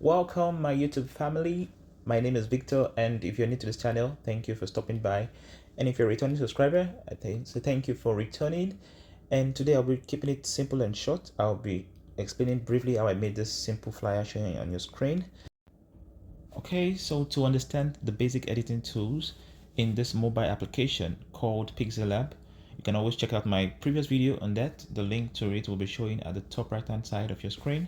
Welcome my YouTube family. My name is Victor, and if you're new to this channel, thank you for stopping by. And if you're a returning subscriber, thank you for returning. And today I'll be keeping it simple and short. I'll be explaining briefly how I made this simple flyer showing on your screen. Okay, so to understand the basic editing tools in this mobile application called PixelLab, you can always check out my previous video on that. The link to it will be showing at the top right hand side of your screen.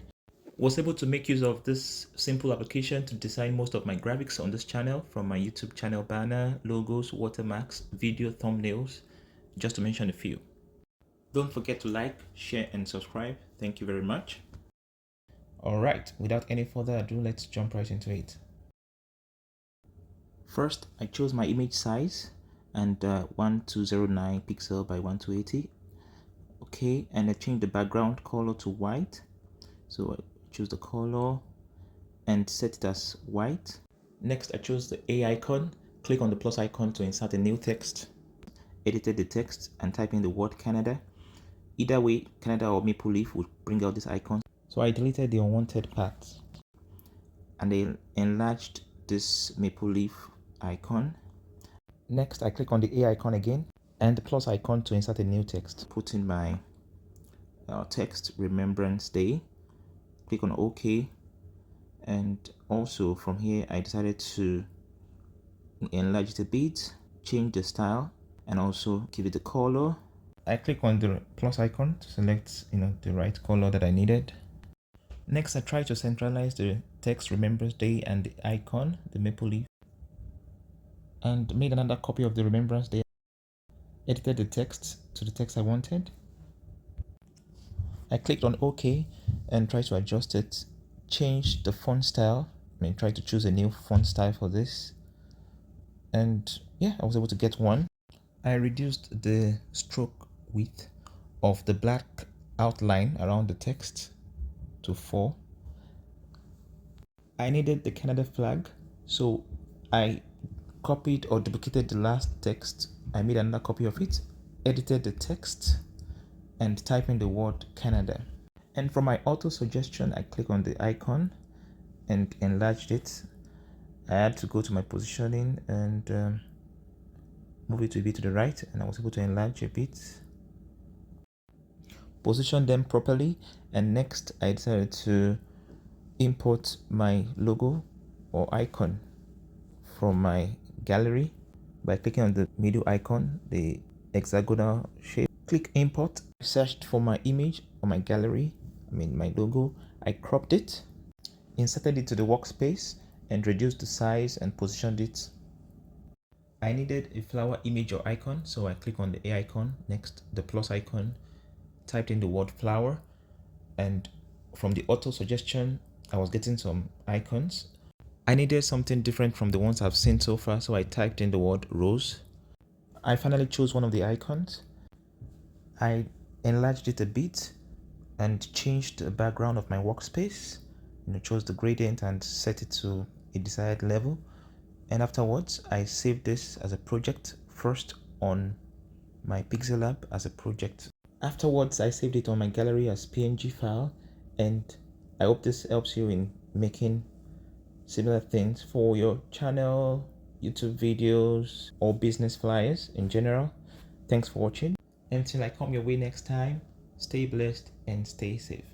Was able to make use of this simple application to design most of my graphics on this channel, from my YouTube channel banner, logos, watermarks, video thumbnails, just to mention a few. Don't forget to like, share and subscribe. Thank you very much. Alright, without any further ado, let's jump right into it. First, I chose my image size and 1209 pixel by 1280. Okay, and I changed the background color to white. So I choose the color and set it as white. Next, I chose the A icon. Click on the plus icon to insert a new text. Edited the text and type in the word Canada. Either way, Canada or Maple Leaf will bring out this icon. So I deleted the unwanted parts and I enlarged this Maple Leaf icon. Next, I click on the A icon again and the plus icon to insert a new text. Put in my text, Remembrance Day. Click on OK, and also from here I decided to enlarge it a bit, change the style and also give it a color. I click on the plus icon to select the right color that I needed. Next, I try to centralize the text Remembrance Day and the icon, the maple leaf, and made another copy of the Remembrance Day. Edited the text to the text I wanted. I clicked on OK and tried to adjust it, change the font style. Try to choose a new font style for this, and yeah, I was able to get one. I reduced the stroke width of the black outline around the text to 4. I needed the Canada flag, so I copied or duplicated the last text. I made another copy of it, edited the text and type in the word Canada. And from my auto suggestion, I click on the icon and enlarged it. I had to go to my positioning and move it a bit to the right, and I was able to enlarge a bit, position them properly. And next I decided to import my logo or icon from my gallery by clicking on the middle icon, the hexagonal shape. Click import. I searched for my image or my gallery, my logo. I cropped it, inserted it to the workspace and reduced the size and positioned it. I needed a flower image or icon, so I click on the A icon, next the plus icon, typed in the word flower, and from the auto suggestion I was getting some icons. I needed something different from the ones I've seen so far, so I typed in the word rose. I finally chose one of the icons. I enlarged it a bit and changed the background of my workspace. Chose the gradient and set it to a desired level. And afterwards, I saved this as a project first on my PixelLab as a project. Afterwards, I saved it on my gallery as PNG file, and I hope this helps you in making similar things for your channel, YouTube videos, or business flyers in general. Thanks for watching. Until I come your way next time, stay blessed and stay safe.